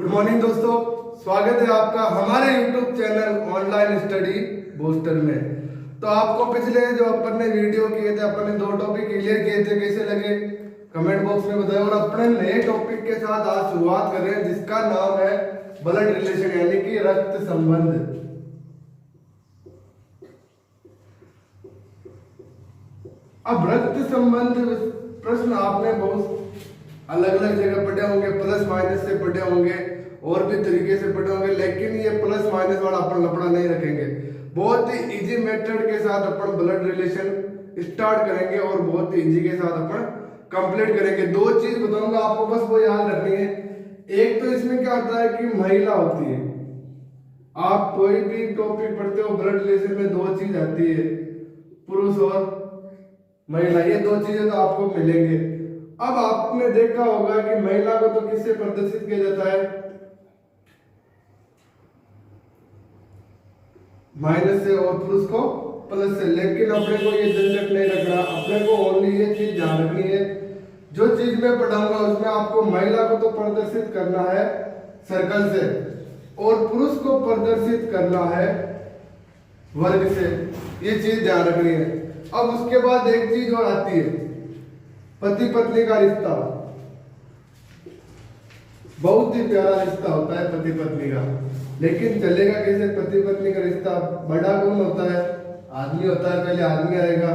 Good morning दोस्तों, स्वागत है आपका हमारे YouTube channel online study booster में। तो आपको पिछले जो अपन ने वीडियो किए थे, अपन ने 2 टॉपिक क्लियर किए थे, कैसे लगे कमेंट बॉक्स में बताएं। और अपने नए टॉपिक के साथ आज शुरुआत कर रहे हैं जिसका नाम है ब्लड रिलेशन यानी कि रक्त संबंध। अब रक्त संबंध प्रश्न आपने बहुत अलग अलग जगह पढ़े होंगे, प्लस माइनस से पढ़े होंगे और भी तरीके से पढ़े होंगे, लेकिन ये प्लस माइनस वाला अपन लफड़ा नहीं रखेंगे। बहुत ही इजी मेथड के साथ अपन ब्लड रिलेशन स्टार्ट करेंगे और बहुत ही इजी के साथ अपन कंप्लीट करेंगे। 2 चीज बताऊंगा आपको, बस वो याद रखनी है। एक तो इसमें क्या होता है कि महिला होती है। आप कोई भी टॉपिक पढ़ते हो ब्लड रिलेशन में 2 चीज आती है, पुरुष और महिला। ये 2 चीजें तो आपको मिलेंगे। अब आपने देखा होगा कि महिला को तो किससे प्रदर्शित किया जाता है, माइनस से, और पुरुष को प्लस से। लेकिन अपने को ये झंझट नहीं रखना, अपने को ओनली ये चीज ध्यान रखनी है, जो चीज मैं पढ़ाऊंगा उसमें आपको महिला को तो प्रदर्शित करना है सर्कल से और पुरुष को प्रदर्शित करना है वर्ग से। ये चीज ध्यान रखनी है। अब उसके बाद एक चीज और आती है, पति पत्नी का रिश्ता। बहुत ही प्यारा रिश्ता होता है पति पत्नी का, लेकिन चलेगा कैसे पति पत्नी का रिश्ता? बड़ा कौन होता है? आदमी होता है। पहले आदमी आएगा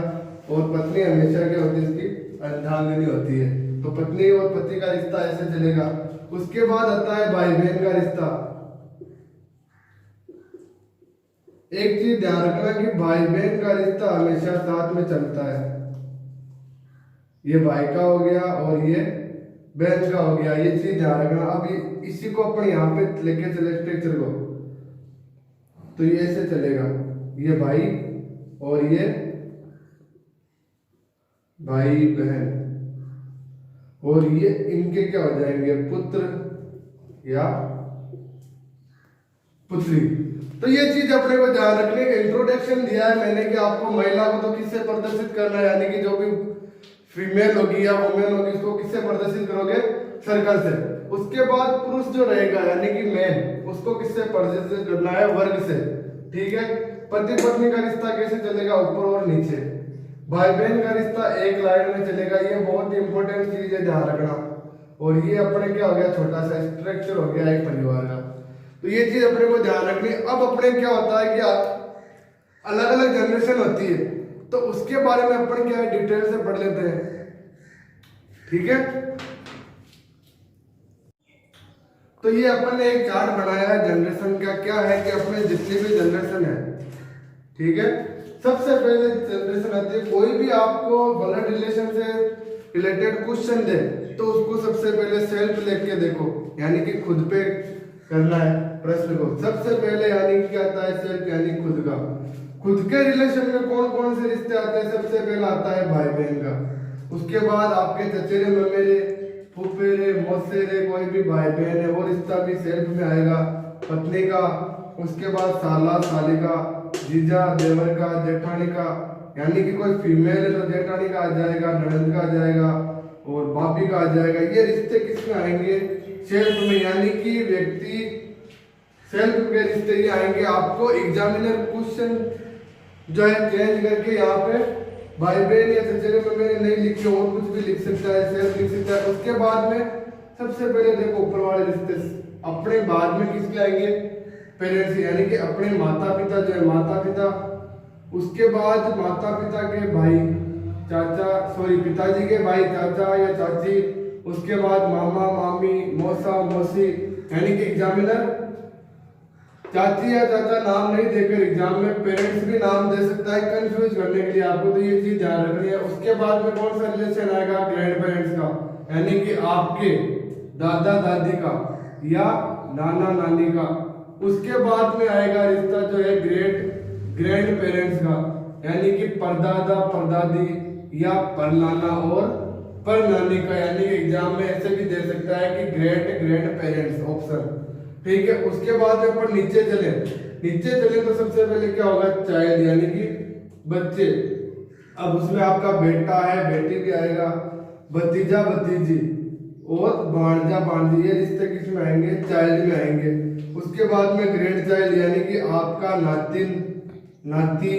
और पत्नी हमेशा क्या होती है, इसकी अर्धांगिनी होती है। तो पत्नी और पति का रिश्ता ऐसे चलेगा। उसके बाद आता है भाई बहन का रिश्ता। एक चीज ध्यान रखना कि भाई बहन का रिश्ता हमेशा साथ में चलता है। ये भाई का हो गया और ये बहन का हो गया, ये चीज ध्यान रखना। अब इसी को अपन यहाँ पे लेके चले स्ट्रक्चर को, तो ये ऐसे चलेगा, ये भाई और ये भाई बहन, और ये इनके क्या हो जाएंगे, पुत्र या पुत्री। तो ये चीज अपने को ध्यान रखने का इंट्रोडक्शन दिया है मैंने कि आपको महिला को तो किससे प्रदर्शित करना है, यानी कि जो भी फीमेल होगी या वुमेन होगी उसको किससे प्रदर्शित करोगे, सर्कल से। उसके बाद पुरुष जो रहेगा यानी कि मैन, उसको किससे प्रदर्शित करना है, वर्ग से। ठीक है। पति पत्नी का रिश्ता कैसे चलेगा, ऊपर और नीचे। भाई बहन का रिश्ता एक लाइन में चलेगा। ये बहुत इंपॉर्टेंट चीज है, ध्यान रखना। और ये अपने क्या हो गया, छोटा सा स्ट्रक्चर हो गया एक परिवार का। तो ये चीज अपने को ध्यान रखनी। अब अपने क्या होता है कि अलग अलग जनरेशन होती है, तो उसके बारे में अपन क्या है डिटेल से पढ़ लेते हैं। ठीक है। तो ये अपन ने एक चार्ट बनाया है जनरेशन का। क्या है कि अपने जितनी भी जनरेशन है, ठीक है, सबसे पहले जनरेशन आती है। कोई भी आपको ब्लड रिलेशन से रिलेटेड क्वेश्चन दे तो उसको सबसे पहले सेल्फ लिख के देखो, यानी कि खुद पे करना है प्रश्न को सबसे पहले। यानी कि क्या आता है, सेल्फ यानी खुद का। खुद के रिलेशन में कौन कौन से रिश्ते आते हैं? सबसे पहला आता है भाई बहन का। उसके बाद आपके चचेरे ममेरे, फूफेरे, मौसेरे, कोई भी भाई बहन है वो रिश्ता भी सेल्फ में आएगा, पत्नी का। उसके बाद साला सालिका, जीजा देवर का, जेठानी का, यानी कि कोई फीमेल है तो जेठानी का आ जाएगा, ननद का आ जाएगा और भाभी का आ जाएगा। ये रिश्ते किसमें आएंगे, सेल्फ में। यानी कि व्यक्ति सेल्फ के रिश्ते ही आएंगे। आपको एग्जामिनर क्वेश्चन जो है चेंज करके यहाँ पे भाई बहन या चचेरे ममेरे नहीं लिख के और कुछ भी लिख सकता है, सेल्फ लिख सकता है। उसके बाद में सबसे पहले देखो ऊपर वाले रिश्ते अपने, बाद में किसके आएंगे, पेरेंट्स, यानी कि अपने माता पिता जो है, माता पिता। उसके बाद माता पिता के भाई चाचा, पिताजी के भाई चाचा या चाची। उसके बाद मामा मामी, मौसा मौसी, यानी कि एग्जामिनर चाची या चाचा नाम नहीं देकर एग्जाम में पेरेंट्स भी नाम दे सकता है कंफ्यूज करने के लिए आपको। तो ये चीज ध्यान रखनी है। उसके बाद में कौन सा रिलेशन आएगा, ग्रैंड पेरेंट्स का, यानी कि आपके दादा दादी का या नाना नानी का। उसके बाद में आएगा रिश्ता जो है ग्रैंड पेरेंट्स का, यानी कि परदादा परदादी या परनाना और परनानी का। यानी कि एग्जाम में ऐसे भी दे सकता है कि ग्रैंड पेरेंट्स ऑप्शन। ठीक है। उसके बाद में अपन नीचे चले तो सबसे पहले क्या होगा, चाइल्ड, यानी कि बच्चे। अब उसमें आपका बेटा है, बेटी भी आएगा, भतीजा भतीजी और भांजा भांजी, ये रिश्ते किस में आएंगे? चाइल्ड में आएंगे। उसके बाद में ग्रैंड चाइल्ड यानी कि आपका नातिन नाती,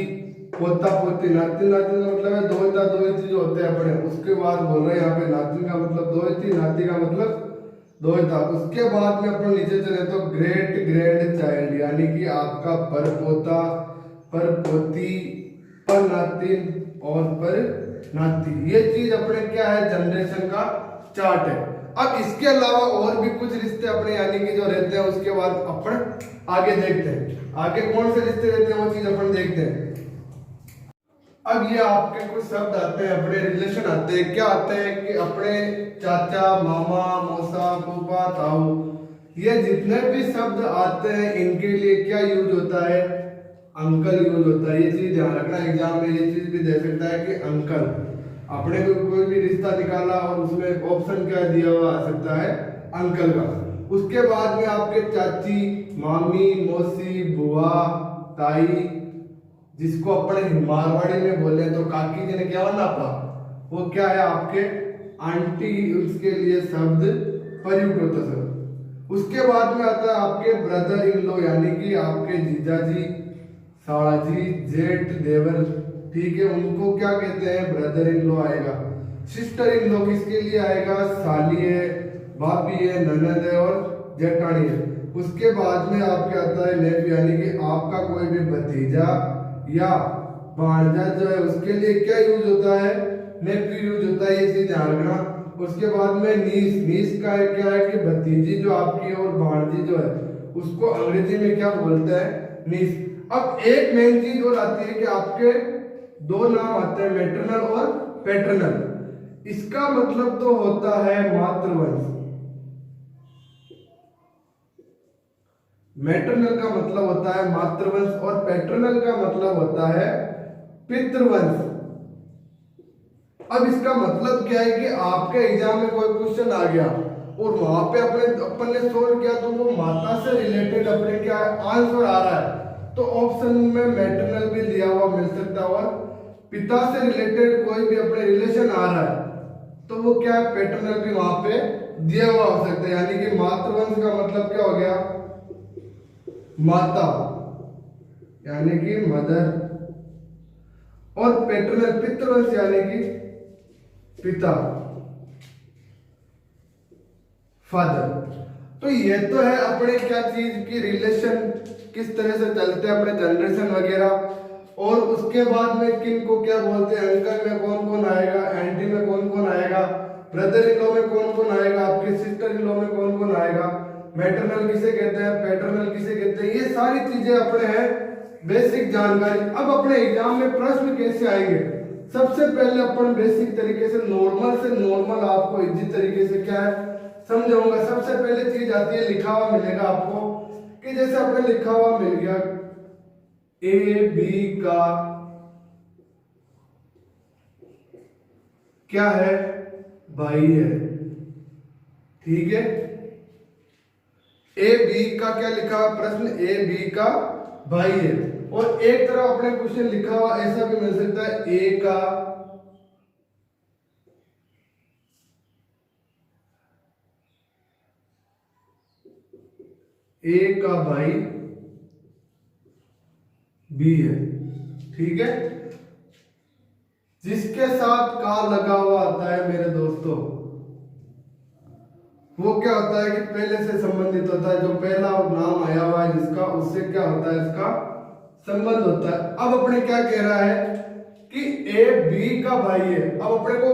पोता पोती। नातिन नातिन का मतलब है दो ही चीज होते हैं अपने। उसके बाद बोल रहे हैं यहाँ पे नातिन का मतलब दो ही, नाती का मतलब दो ही था। उसके बाद में अपन नीचे चले तो ग्रेट ग्रैंड चाइल्ड यानी कि आपका पर पोता, पर पोती, पर नातिन और पर नाती। ये चीज अपने क्या है? जनरेशन का चार्ट है। अब इसके अलावा और भी कुछ रिश्ते अपने यानी कि जो रहते हैं, उसके बाद अपन आगे देखते हैं। आगे कौन से रिश्ते रहते हैं वो चीज अपन देखते हैं। अब ये आपके कुछ शब्द आते हैं, अपने रिलेशन आते हैं। क्या आते हैं कि अपने चाचा, मामा, मौसा, फूफा, ताऊ, ये जितने भी शब्द आते हैं इनके लिए क्या यूज होता है? अंकल यूज होता है। ये चीज ध्यान रखना, एग्जाम में ये चीज भी दे सकता है कि अंकल। अपने को कोई भी रिश्ता निकाला और उसमें ऑप्शन क्या दिया हुआ आ सकता है? अंकल का। उसके बाद में आपके चाची, मामी, मौसी, बुआ, ताई, जिसको अपने मारवाड़ी में बोले तो काकी जी ने क्या बना पा, वो क्या है? आपके आंटी। उसके लिए शब्द प्रयुक्त होता है। उसके बाद में आता है आपके ब्रदर इन लॉ यानी कि आपके जीजाजी, साड़ाजी, जेठ, देवर, ठीक है, उनको क्या कहते हैं? ब्रदर इन लॉ आएगा। सिस्टर इन लॉ किसके लिए आएगा? साली है, भाभी है, ननद है और जेठानी है। उसके बाद में आपके आता है नेफ यानी कि आपका कोई भी भतीजा या भांजा जो है, उसके लिए क्या यूज होता है? नेफ यूज होता है। ये चीज ध्यान रखना। उसके बाद में नीस। नीस का क्या है कि भतीजी जो आपकी और भांजी जो है उसको अंग्रेजी में क्या बोलते हैं? नीस। अब एक मेन चीज और आती है कि आपके दो नाम आते हैं, मैटरनल और पैटर्नल। इसका मतलब तो होता है मातृवंश। मैटरनल का मतलब होता है मातृवंश और पैटर्नल का मतलब होता है पितृवंश। अब इसका मतलब क्या है कि आपके एग्जाम में कोई क्वेश्चन आ गया और वहां पे अपन ने सोल्व किया तो वो माता से रिलेटेड अपने क्या आंसर आ रहा है, तो ऑप्शन में मैटरनल भी दिया हुआ मिल सकता है और पिता से रिलेटेड कोई भी अपने रिलेशन आ रहा है तो वो क्या है? पैटर्नल भी वहां पे दिया हुआ हो सकता है। यानी कि मातृवंश का मतलब क्या हो गया? माता यानी कि मदर, और पैटर्नल पितृवंश यानी कि पिता, फादर। तो ये तो है अपने क्या चीज की रिलेशन किस तरह से चलते हैं अपने जनरेशन वगैरह। और उसके बाद में किन को क्या बोलते हैं? अंकल में कौन कौन आएगा, आंटी में कौन कौन आएगा, ब्रदर इन लॉ में कौन कौन आएगा, आपके सिस्टर इन लॉ में कौन कौन आएगा, मैटरनल किसे कहते हैं, पैटर्नल किसे कहते हैं, ये सारी चीजें अपने हैं बेसिक जानकारी। अब अपने एग्जाम में प्रश्न कैसे आएंगे? सबसे पहले अपन बेसिक तरीके से नॉर्मल आपको इजी तरीके से क्या है समझाऊंगा। सबसे पहले चीज आती है लिखा हुआ मिलेगा आपको, कि जैसे अपने लिखा हुआ मिल गया ए बी का क्या है? भाई है, ठीक है। ए बी का क्या लिखा हुआ प्रश्न? ए बी का भाई है। और एक तरफ अपने क्वेश्चन लिखा हुआ ऐसा भी मिल सकता है ए का भाई बी है, ठीक है। जिसके साथ का लगा हुआ आता है मेरे दोस्तों, वो क्या होता है कि पहले से संबंधित होता है। जो पहला नाम आया हुआ है जिसका, उससे क्या होता है? इसका संबंध होता है। अब अपने क्या कह रहा है कि ए बी का भाई है। अब अपने को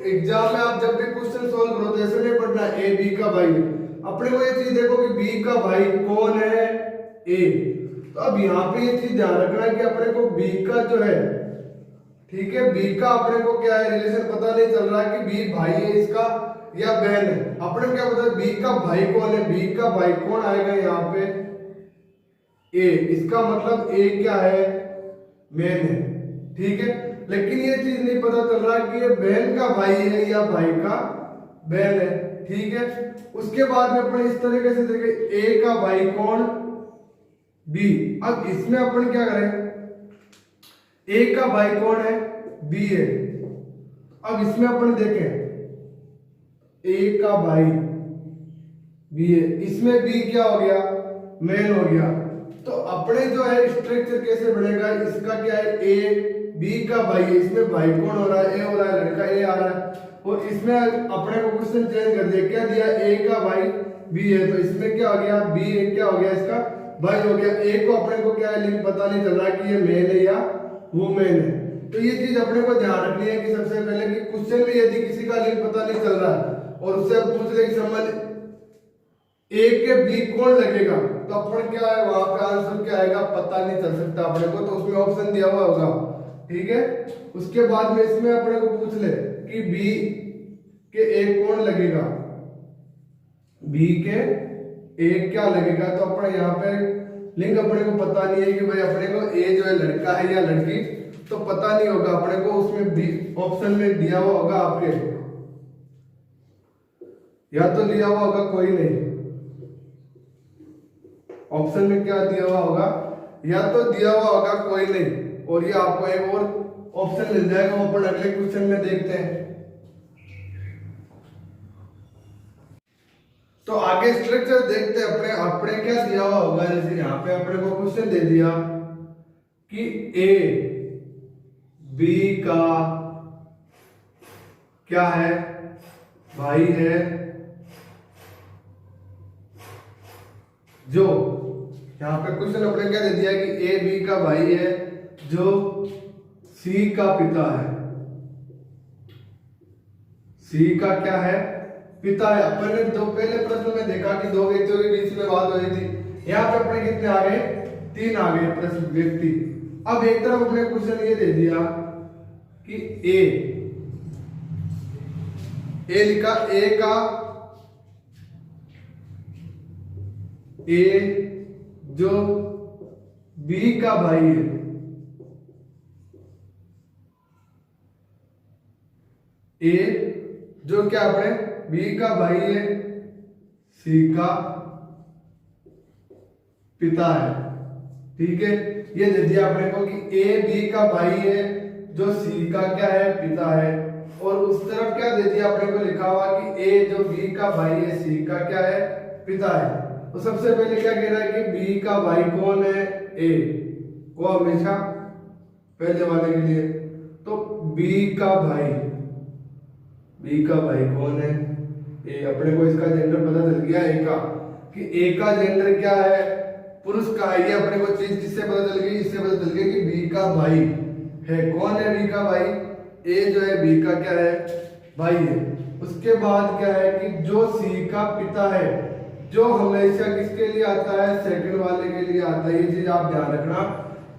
एग्जाम में आप जब भी क्वेश्चन सोल्व करो तो ऐसे नहीं पढ़ना ए बी का भाई है। अपने को ये चीज देखो कि बी का भाई कौन है? ए। तो अब यहाँ पे ये चीज ध्यान रखना है कि अपने को बी का जो है, ठीक है, बी का अपने को क्या है रिलेशन पता नहीं चल रहा है कि बी भाई है इसका या बहन है। अपने क्या पता है बी का भाई कौन है? बी का भाई कौन आएगा यहाँ पे? ए। इसका मतलब ए क्या है? बहन है, ठीक है। लेकिन ये चीज नहीं पता चल रहा कि ये बहन का भाई है या भाई का बहन है, ठीक है। उसके बाद में अपन इस तरीके से देखें ए का भाई कौन? बी। अब इसमें अपन क्या करें? ए का भाई कौन है? बी है। अब इसमें अपन देखें ए का भाई बी है, इसमें बी क्या हो गया, मेल हो गया। तो अपने जो है स्ट्रक्चर कैसे बनेगा, इसका क्या है, ए बी का भाई है, इसमें भाई कौन हो रहा है, ए हो रहा है, लड़का ए आ रहा है। और इसमें अपने को क्वेश्चन चेंज कर दिया, क्या दिया, ए का भाई बी है, तो इसमें क्या हो गया, बी क्या हो गया, इसका भाई हो गया। ए को अपने को क्या है, लिंक पता नहीं चल रहा कि ये मेल है या वुमेन है। तो ये चीज अपने को ध्यान रखनी है कि सबसे पहले कि क्वेश्चन में यदि किसी का लिंक पता नहीं चल रहा है और उससे पूछ ले कि संबंध ए के बी कौन लगेगा, तो अपन क्या है, वहां पे आंसर क्या आएगा, पता नहीं चल सकता अपने को, तो उसमें ऑप्शन दिया हुआ होगा। ठीक है, उसके बाद में इसमें अपने को पूछ ले कि बी के ए कौन लगेगा, बी के ए क्या लगेगा, तो अपने यहाँ पे लिंक अपने को पता नहीं है कि भाई अपने को ए जो है लड़का है या लड़की, तो पता नहीं होगा अपने को, उसमें बी ऑप्शन में दिया हुआ होगा आपके, या तो दिया हुआ होगा कोई नहीं, ऑप्शन में क्या दिया हुआ होगा, या तो दिया हुआ होगा कोई नहीं, और ये आपको एक और ऑप्शन मिल जाएगा, वो अपन अगले क्वेश्चन में देखते हैं। तो आगे स्ट्रक्चर देखते हैं अपने अपने क्या दिया हुआ होगा। जैसे यहाँ पे अपने को क्वेश्चन दे दिया कि ए बी का क्या है, भाई है, जो यहाँ पे क्वेश्चन अपने क्या दे दिया कि ए बी का भाई है जो सी का पिता है, सी का क्या है, पिता है। अपन ने दो पहले प्रश्न में देखा कि दो व्यक्तियों के बीच में बात हो रही थी, यहाँ पे अपने कितने आ गए, 3 आ गए प्रश्न व्यक्ति। अब एक तरफ अपने क्वेश्चन ये दे दिया कि ए लिखा, ए का ए जो बी का भाई है, ए जो क्या अपने बी का भाई है, सी का पिता है। ठीक है, ये दे दिया अपने को कि ए बी का भाई है जो सी का क्या है, पिता है। और उस तरफ क्या दे दिया अपने को, लिखा हुआ कि ए जो बी का भाई है, सी का क्या है, पिता है। तो सबसे पहले क्या कह रहा है कि बी का भाई कौन है, ए, वो हमेशा पहले वाले के लिए, तो बी का भाई, बी का भाई कौन है, ए। अपने को इसका जेंडर पता चल गया ए का, कि ए का जेंडर क्या है, पुरुष का है। ये अपने को चीज किससे पता चल गई, इससे पता चल गया कि बी का भाई है। कौन है बी का भाई, ए जो है बी का क्या है, भाई है। उसके बाद क्या है कि जो सी का पिता है, जो हमेशा किसके लिए आता है, सेकंड वाले के लिए आता है। ये चीज आप ध्यान रखना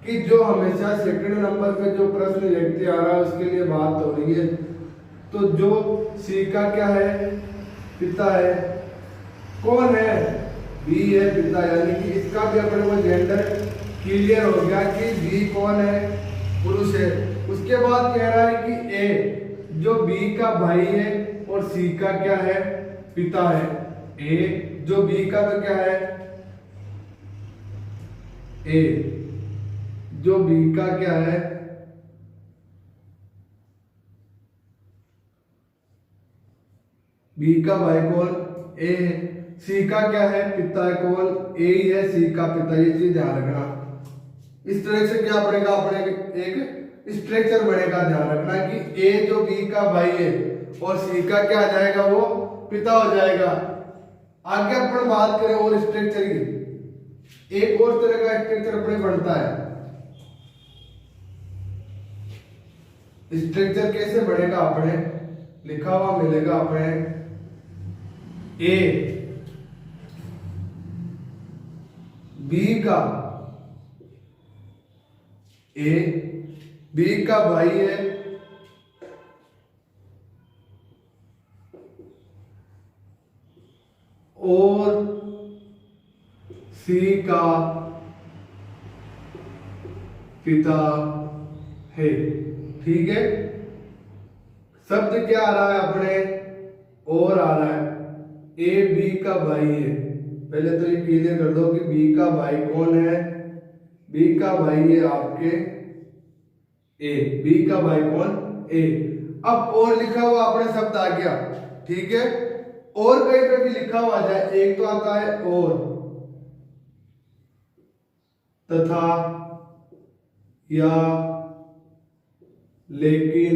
कि जो हमेशा सेकंड नंबर पे जो प्रश्न व्यक्ति आ रहा है उसके लिए बात हो रही है। तो जो सी का क्या है, पिता है, कौन है, बी है, पिता, यानी कि इसका भी अपने को जेंडर क्लियर हो गया कि बी कौन है, पुरुष है। उसके बाद कह रहा है कि ए जो बी का भाई है और सी का क्या है, पिता है। ए जो बी का तो क्या है, ए जो बी का क्या है, बी का भाई कौन, ए है। सी का क्या है, पिता है, कौन, ए ही है, सी का पिता। ये चीज ध्यान रखना। इस तरह से क्या पड़ेगा, अपने एक स्ट्रक्चर बनेगा। ध्यान रखना कि ए जो बी का भाई है और सी का क्या आ जाएगा, वो पिता हो जाएगा। आगे अपन बात करें और स्ट्रक्चर की, एक और तरह का स्ट्रक्चर अपने बनता है। स्ट्रक्चर कैसे बढ़ेगा, अपने लिखा हुआ मिलेगा अपने ए बी का, ए बी का भाई है और सी का पिता है। ठीक है, शब्द क्या आ रहा है अपने, और आ रहा है, ए बी का भाई है। पहले तो ये क्लियर कर दो कि बी का भाई कौन है, बी का भाई है आपके ए, बी का भाई कौन, ए। अब और लिखा हुआ अपने शब्द आ गया। ठीक है। और कहीं पे भी लिखा हुआ जाए, एक तो आता है और, तथा, या, लेकिन,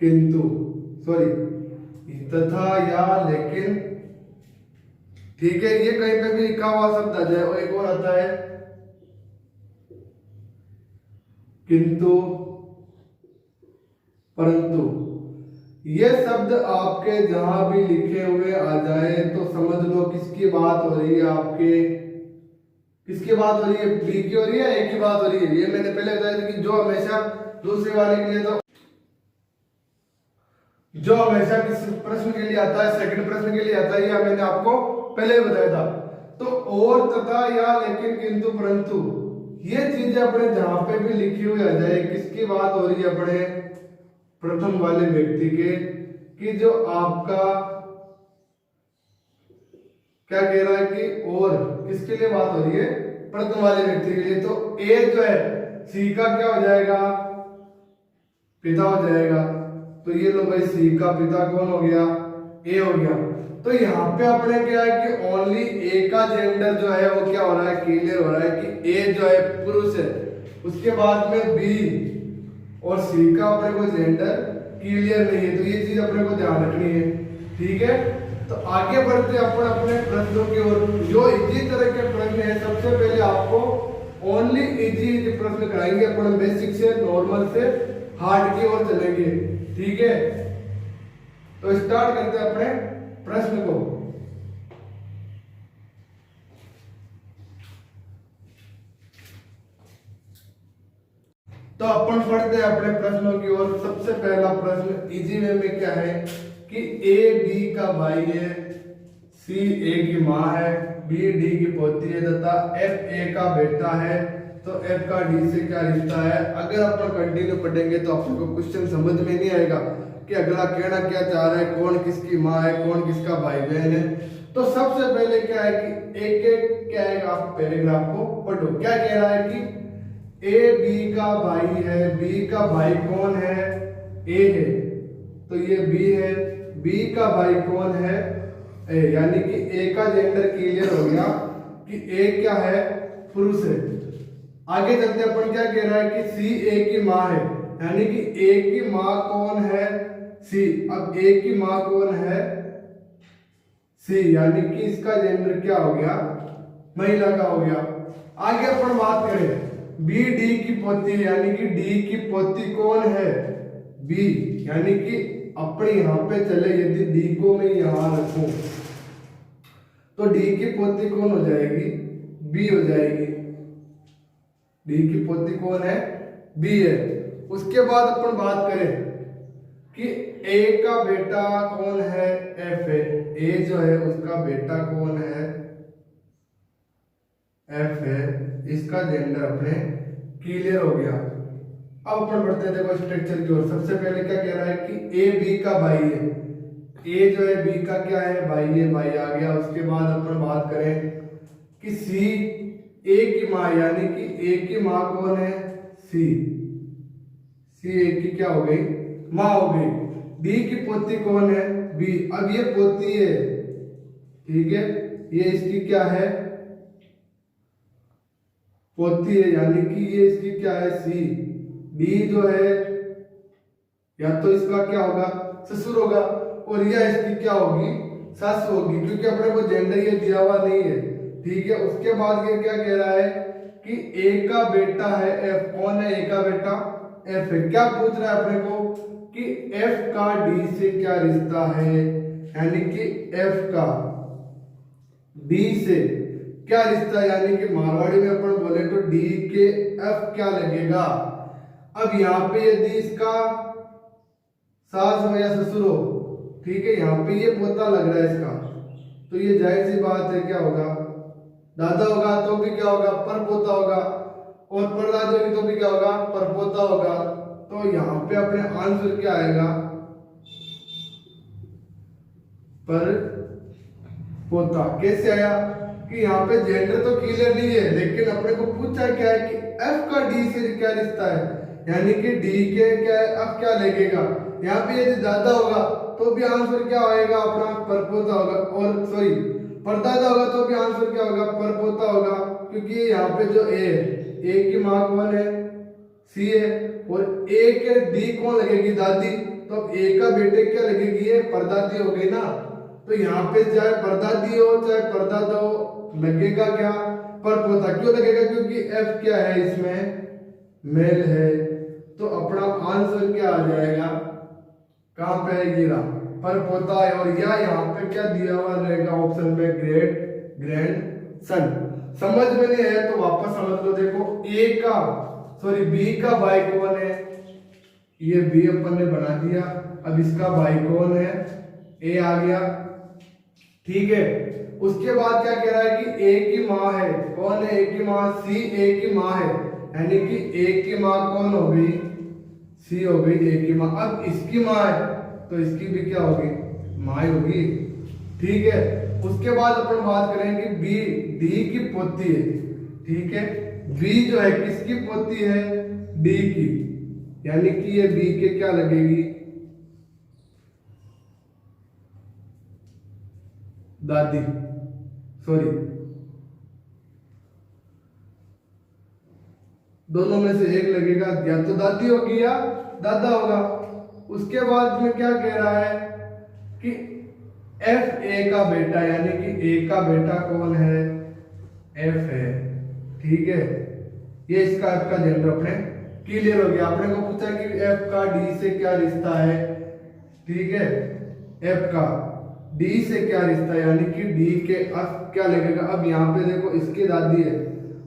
किंतु, सॉरी, तथा, या, लेकिन, ठीक है, ये कहीं पे भी लिखा हुआ शब्द आ जाए। और एक और आता है किंतु, परंतु। ये शब्द आपके जहां भी लिखे हुए आ जाए तो समझ लो किसकी बात हो रही है, आपके किसकी बात हो रही है, बी की हो रही है, ए की बात हो रही है। ये मैंने पहले बताया था कि जो हमेशा दूसरे वाले के लिए, तो जो हमेशा किसी प्रश्न के लिए आता है, सेकंड प्रश्न के लिए आता है, ये मैंने आपको पहले ही बताया था। तो और, तथा, या, लेकिन, किंतु, परंतु, ये चीजें अपने जहां पे भी लिखी हुई आ जाए, किसकी बात हो रही है, अपने प्रथम वाले व्यक्ति के, कि जो आपका क्या कह रहा है कि और किसके लिए बात हो रही है, प्रथम वाले व्यक्ति के लिए। तो ए जो है सी का क्या हो जाएगा, पिता हो जाएगा। तो ये लो भाई, सी का पिता कौन हो गया, ए हो गया। तो यहाँ पे अपने क्या है कि ओनली ए का जेंडर जो है वो क्या हो रहा है, क्लियर हो रहा है कि ए जो है पुरुष है। उसके बाद में बी और सी का अपने को जेंडर क्लियर नहीं है। तो ये चीज अपने को ध्यान रखनी है, ठीक है। तो आगे बढ़ते अपन अपने प्रश्नों की ओर। जो इसी तरह के प्रश्न है, सबसे पहले आपको ओनली इजी प्रश्न कराएंगे अपन, बेसिक से नॉर्मल से हार्ड की ओर चलेंगे, ठीक है। तो स्टार्ट करते हैं अपने प्रश्न को। तो अपन पढ़ते हैं अपने प्रश्नों की ओर। सबसे पहला प्रश्न इजी वे में क्या है कि ए बी का भाई है, सी ए की माँ है, बी डी की पोती है तथा एफ ए का बेटा है। तो एफ का डी से क्या रिश्ता है। अगर अपन कंटिन्यू पढ़ेंगे तो आपको क्वेश्चन समझ में नहीं आएगा कि अगला कहना क्या चाह रहा है, कौन किसकी माँ है, कौन किसका भाई बहन है। तो सबसे पहले क्या है कि एक एक क्या है, आप पैराग्राफ को पढ़ो। क्या कह रहा है कि ए बी का भाई है, बी का भाई कौन है, ए है, तो ये बी है। बी का भाई कौन है, ए, यानी कि ए का जेंडर क्लियर हो गया कि ए क्या है, पुरुष है। आगे चलते अपन क्या कह रहा है कि सी ए की माँ है, यानी कि ए की माँ कौन है, सी। अब ए की माँ कौन है, सी, यानी कि इसका जेंडर क्या हो गया, महिला का हो गया। आगे अपन बात करें बी डी की पोती, यानी कि डी की पोती कौन है, बी, यानी कि अपने यहां पे चले, यदि डी को मैं यहां रखूं तो डी की पोती कौन हो जाएगी, बी हो जाएगी। डी की पोती कौन है, बी है। उसके बाद अपन बात करें कि ए का बेटा कौन है, एफ है। ए जो है उसका बेटा कौन है, एफ है। इसका जेंडर अपने क्लियर हो गया। अब अपन बढ़ते हैं देखो स्ट्रक्चर की ओर। सबसे पहले क्या कह रहा है कि ए बी का भाई है, ए जो है बी का क्या है, भाई है, भाई आ गया। उसके बाद अपन बात करें कि सी ए की माँ, यानी कि ए की माँ कौन है, सी, सी ए की क्या हो गई, माँ हो गई। डी की पोती कौन है, बी। अब ये पोती है, ठीक है, ये इसकी क्या है, पोती है, यानी कि ये इसकी क्या है, सी। डी जो है या तो इसका क्या होगा, ससुर होगा, और या इसकी क्या होगी, सास होगी, क्योंकि अपने को जेंडर ये दिया हुआ नहीं है, ठीक है। उसके बाद ये क्या कह रहा है कि ए का बेटा है, एफ। कौन है ए का बेटा, एफ है। क्या पूछ रहा है अपने को कि एफ का डी से क्या रिश्ता है, यानी कि एफ का डी से क्या रिश्ता, यानी कि मारवाड़ी में अपन बोले तो डी के एफ क्या लगेगा। अब यहाँ पे यदि इसका सास हो या ससुर हो, ठीक है, यहाँ पे ये पोता लग रहा है इसका, तो ये जाहिर सी बात है क्या होगा, दादा होगा तो भी क्या होगा, पर पोता होगा, और परदादा होगी तो भी क्या होगा, पर पोता होगा। तो यहाँ पे अपने आंसर क्या आएगा, पर पोता। कैसे आया कि यहाँ पे जेंडर तो क्लियर नहीं है, लेकिन अपने को पूछा क्या है कि एफ का डी से क्या रिश्ता है, यानी कि डी के क्या है, एफ क्या लगेगा, यहाँ पे यदि दादा होगा तो भी आंसर क्या होएगा अपना परपोता होगा, और सॉरी परदादा होगा तो भी आंसर क्या होगा परपोता होगा, क्योंकि यहाँ पे जो ए है, ए की माँ कौन है सी है, और ए के डी कौन लगेगी दादी, तो अब ए का बेटे क्या लगेगी ये परदादी हो गई ना। तो यहाँ पे चाहे परदादी हो चाहे परदादा हो लगेगा क्या परपोता, क्यों लगेगा क्योंकि एफ क्या है इसमें मेल है। तो अपना आंसर क्या आ जाएगा कहां पे है गिरा परपोता है, और या यहाँ पे क्या दिया हुआ रहेगा ऑप्शन में ग्रेट ग्रैंड सन। समझ में नहीं आया तो वापस समझ लो, देखो ए का सॉरी बी का भाई कौन है, ये बी अपन ने बना दिया, अब इसका भाई कौन है ए आ गया, ठीक है। उसके बाद क्या कह रहा है कि ए की माँ है, कौन है ए की माँ सी, ए की माँ है, यानी कि ए की माँ कौन हो गई सी हो गई ए की माँ। अब इसकी माँ है तो इसकी भी क्या होगी माँ होगी, ठीक है। उसके बाद अपन बात करेंगे बी डी की पोती है, ठीक है। बी जो है किसकी पोती है डी की, यानी कि ये बी के क्या लगेगी दादी, सॉरी दोनों में से एक लगेगा, या तो दादी होगी या दादा होगा। उसके बाद में क्या कह रहा है कि एफ ए का बेटा, यानी कि ए का बेटा कौन है एफ है, ठीक है। ये इसका एफ का जेंडर अपने क्लियर हो गया। आपने को पूछा कि एफ का डी से क्या रिश्ता है, ठीक है। एफ का डी से क्या रिश्ता है, यानी कि डी के एफ क्या लगेगा। अब यहाँ पे देखो इसकी दादी है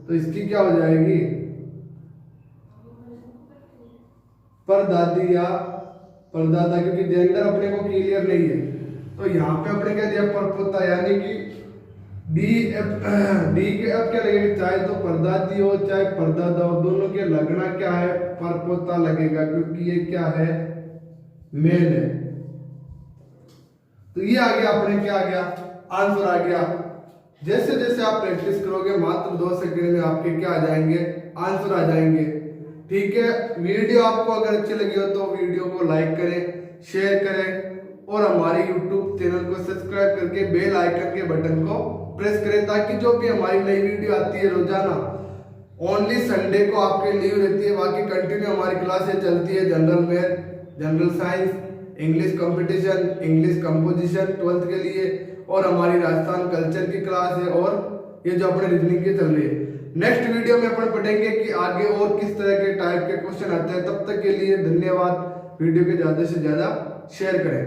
तो इसकी क्या हो जाएगी परदादी या परदादा, क्योंकि जेंडर अपने को क्लियर नहीं है। तो यहाँ पे अपने क्या दिया परपोता, यानी कि डी के एफ क्या लगेगा, चाहे तो परदादी हो चाहे परदादा हो, दोनों के लगना क्या है परपोता लगेगा, क्योंकि ये क्या है मेल है। तो ये आ गया अपने क्या आ गया आंसर आ गया। जैसे जैसे आप प्रैक्टिस करोगे मात्र 2 सेकंड में आपके क्या आ जाएंगे आंसर आ जाएंगे, ठीक है। वीडियो आपको अगर अच्छी लगी हो तो वीडियो को लाइक करें, शेयर करें, और हमारे YouTube चैनल को सब्सक्राइब करके बेल आइकन के बटन को प्रेस करें, ताकि जो भी हमारी नई वीडियो आती है रोजाना, ओनली संडे को आपके लीव रहती है, बाकी कंटिन्यू हमारी क्लासें चलती है general math, general science, English competition, English composition 12th के लिए, और हमारी राजस्थान कल्चर की क्लास है, और ये जो अपने रीजनिंग की चल रही है। नेक्स्ट वीडियो में अपन पढ़ेंगे कि आगे और किस तरह के टाइप के क्वेश्चन आते हैं। तब तक के लिए धन्यवाद। वीडियो को ज्यादा से ज्यादा शेयर करें।